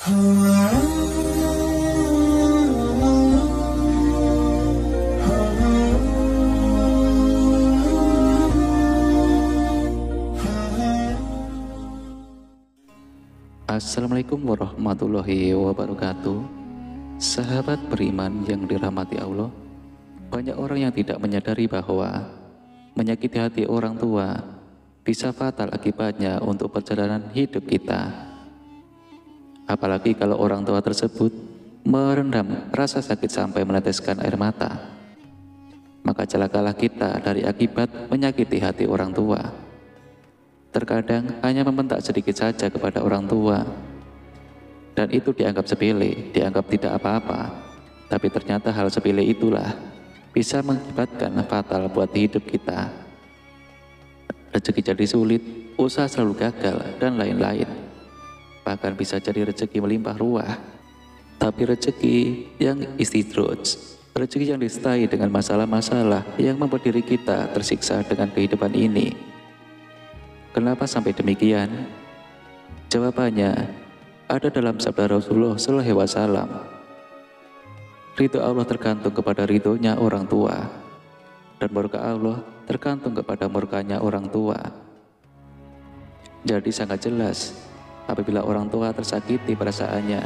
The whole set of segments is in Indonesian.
Assalamualaikum warahmatullahi wabarakatuh. Sahabat beriman yang dirahmati Allah, banyak orang yang tidak menyadari bahwa menyakiti hati orang tua bisa fatal akibatnya untuk perjalanan hidup kita. Apalagi kalau orang tua tersebut merendam rasa sakit sampai meneteskan air mata, maka celakalah kita dari akibat menyakiti hati orang tua. Terkadang hanya membentak sedikit saja kepada orang tua, dan itu dianggap sepele, dianggap tidak apa-apa. Tapi ternyata hal sepele itulah bisa mengakibatkan fatal buat hidup kita. Rezeki jadi sulit, usaha selalu gagal, dan lain-lain. Bahkan bisa jadi rezeki melimpah ruah, tapi rezeki yang istidraj, rezeki yang disertai dengan masalah-masalah yang membuat diri kita tersiksa dengan kehidupan ini. Kenapa sampai demikian? Jawabannya ada dalam sabda Rasulullah SAW. Ridho Allah tergantung kepada ridhonya orang tua, dan murka Allah tergantung kepada murkanya orang tua. Jadi sangat jelas, apabila orang tua tersakiti perasaannya,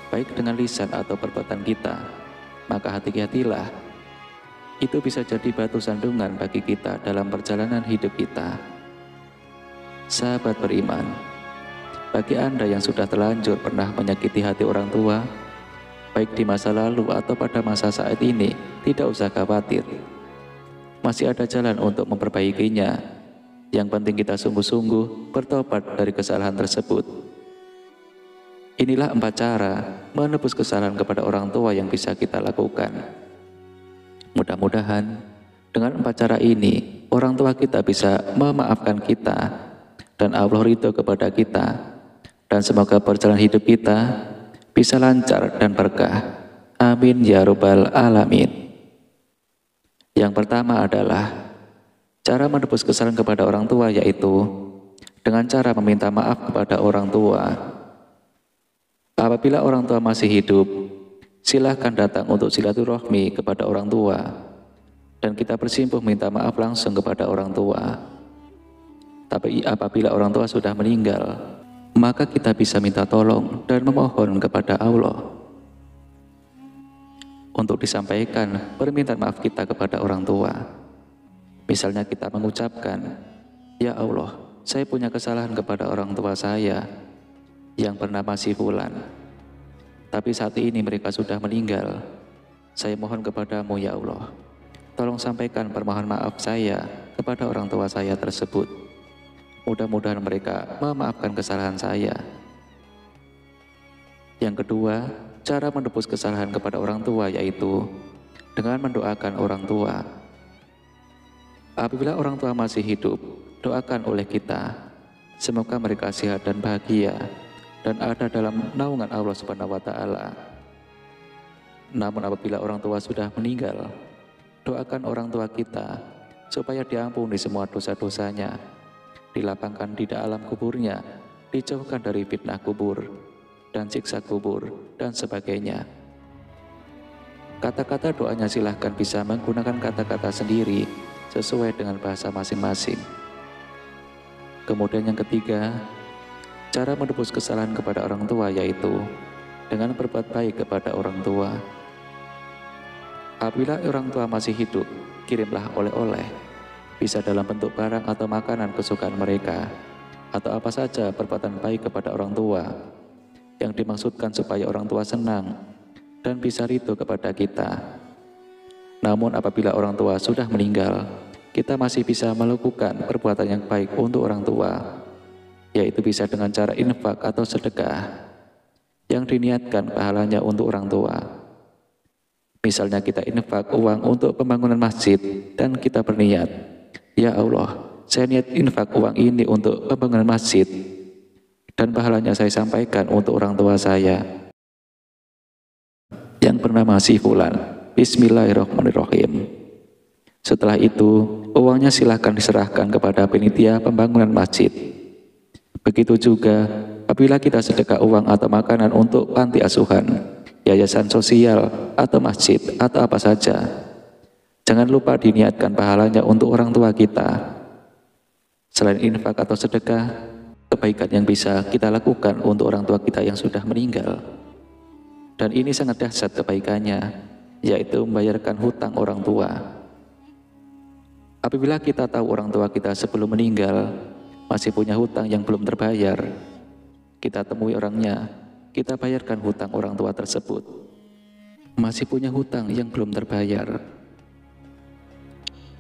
baik dengan lisan atau perbuatan kita, maka hati-hatilah. Itu bisa jadi batu sandungan bagi kita dalam perjalanan hidup kita. Sahabat beriman, bagi Anda yang sudah terlanjur pernah menyakiti hati orang tua, baik di masa lalu atau pada masa saat ini, tidak usah khawatir. Masih ada jalan untuk memperbaikinya. Yang penting kita sungguh-sungguh bertobat dari kesalahan tersebut. Inilah 4 cara menebus kesalahan kepada orang tua yang bisa kita lakukan. Mudah-mudahan dengan 4 cara ini, orang tua kita bisa memaafkan kita, dan Allah ridho kepada kita, dan semoga perjalanan hidup kita bisa lancar dan berkah. Amin ya rabbal alamin. Yang pertama adalah cara menebus kesalahan kepada orang tua, yaitu dengan cara meminta maaf kepada orang tua. Apabila orang tua masih hidup, silahkan datang untuk silaturahmi kepada orang tua, dan kita bersimpuh minta maaf langsung kepada orang tua. Tapi apabila orang tua sudah meninggal, maka kita bisa minta tolong dan memohon kepada Allah untuk disampaikan permintaan maaf kita kepada orang tua. Misalnya kita mengucapkan, "Ya Allah, saya punya kesalahan kepada orang tua saya yang bernama si Fulan. Tapi saat ini mereka sudah meninggal. Saya mohon kepadamu ya Allah, tolong sampaikan permohonan maaf saya kepada orang tua saya tersebut. Mudah-mudahan mereka memaafkan kesalahan saya." Yang kedua, cara menebus kesalahan kepada orang tua yaitu dengan mendoakan orang tua. Apabila orang tua masih hidup, doakan oleh kita, semoga mereka sehat dan bahagia dan ada dalam naungan Allah Subhanahu wa Ta'ala. Namun apabila orang tua sudah meninggal, doakan orang tua kita supaya diampuni semua dosa-dosanya, dilapangkan di dalam kuburnya, dijauhkan dari fitnah kubur dan siksa kubur dan sebagainya. Kata-kata doanya silahkan bisa menggunakan kata-kata sendiri sesuai dengan bahasa masing-masing. Kemudian yang ketiga, cara menebus kesalahan kepada orang tua yaitu dengan berbuat baik kepada orang tua. Apabila orang tua masih hidup, kirimlah oleh-oleh, bisa dalam bentuk barang atau makanan kesukaan mereka, atau apa saja perbuatan baik kepada orang tua yang dimaksudkan supaya orang tua senang dan bisa ridho kepada kita. Namun apabila orang tua sudah meninggal, kita masih bisa melakukan perbuatan yang baik untuk orang tua, yaitu bisa dengan cara infak atau sedekah yang diniatkan pahalanya untuk orang tua. Misalnya kita infak uang untuk pembangunan masjid dan kita berniat, "Ya Allah, saya niat infak uang ini untuk pembangunan masjid dan pahalanya saya sampaikan untuk orang tua saya yang bernama si Fulan. Bismillahirrahmanirrahim." Setelah itu, uangnya silahkan diserahkan kepada panitia pembangunan masjid. Begitu juga apabila kita sedekah uang atau makanan untuk panti asuhan, yayasan sosial, atau masjid, atau apa saja, jangan lupa diniatkan pahalanya untuk orang tua kita. Selain infak atau sedekah, kebaikan yang bisa kita lakukan untuk orang tua kita yang sudah meninggal. Dan ini sangat dahsyat kebaikannya, yaitu membayarkan hutang orang tua. Apabila kita tahu orang tua kita sebelum meninggal masih punya hutang yang belum terbayar, kita temui orangnya, kita bayarkan hutang orang tua tersebut. Masih punya hutang yang belum terbayar,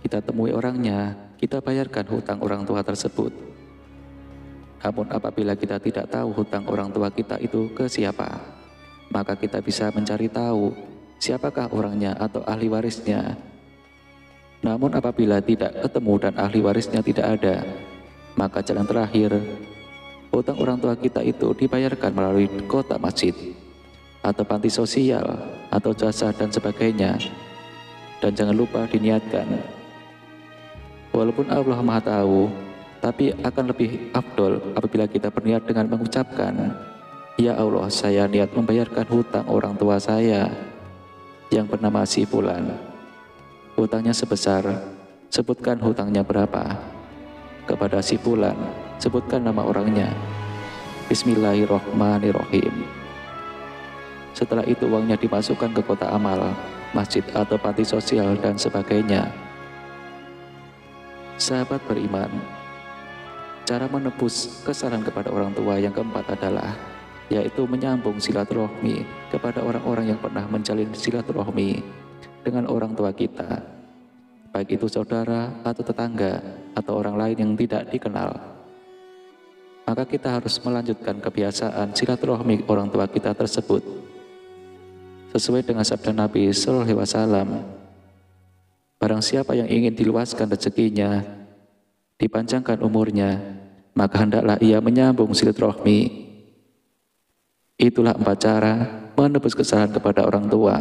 kita temui orangnya, kita bayarkan hutang orang tua tersebut. Namun apabila kita tidak tahu hutang orang tua kita itu ke siapa, maka kita bisa mencari tahu siapakah orangnya atau ahli warisnya. Namun apabila tidak ketemu dan ahli warisnya tidak ada, maka jalan terakhir, hutang orang tua kita itu dibayarkan melalui kotak masjid, atau panti sosial, atau jasa dan sebagainya. Dan jangan lupa diniatkan. Walaupun Allah Maha Tahu, tapi akan lebih afdol apabila kita berniat dengan mengucapkan, "Ya Allah, saya niat membayarkan hutang orang tua saya yang bernama si fulan. Hutangnya sebesar, sebutkan hutangnya berapa. Kepada si fulan, sebutkan nama orangnya. Bismillahirrahmanirrahim." Setelah itu uangnya dimasukkan ke kotak amal, masjid atau panti sosial dan sebagainya. Sahabat beriman, cara menebus kesalahan kepada orang tua yang keempat adalah yaitu menyambung silaturahmi kepada orang-orang yang pernah menjalin silaturahmi dengan orang tua kita, baik itu saudara atau tetangga atau orang lain yang tidak dikenal. Maka kita harus melanjutkan kebiasaan silaturahmi orang tua kita tersebut sesuai dengan sabda Nabi Sallallahu Alaihi Wasallam. Barang siapa yang ingin diluaskan rezekinya, dipanjangkan umurnya, maka hendaklah ia menyambung silaturahmi. Itulah 4 cara menebus kesalahan kepada orang tua,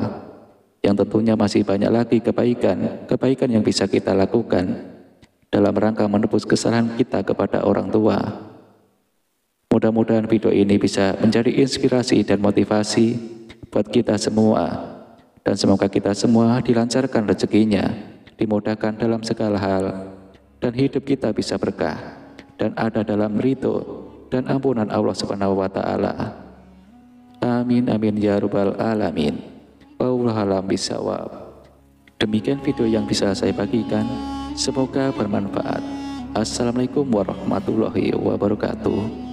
yang tentunya masih banyak lagi kebaikan yang bisa kita lakukan dalam rangka menebus kesalahan kita kepada orang tua. Mudah-mudahan video ini bisa menjadi inspirasi dan motivasi buat kita semua, dan semoga kita semua dilancarkan rezekinya, dimudahkan dalam segala hal, dan hidup kita bisa berkah dan ada dalam ridho dan ampunan Allah Subhanahu wa Ta'ala. Amin amin ya rabbal alamin. Wallahu a'lam bishawab. Demikian video yang bisa saya bagikan, semoga bermanfaat. Assalamualaikum warahmatullahi wabarakatuh.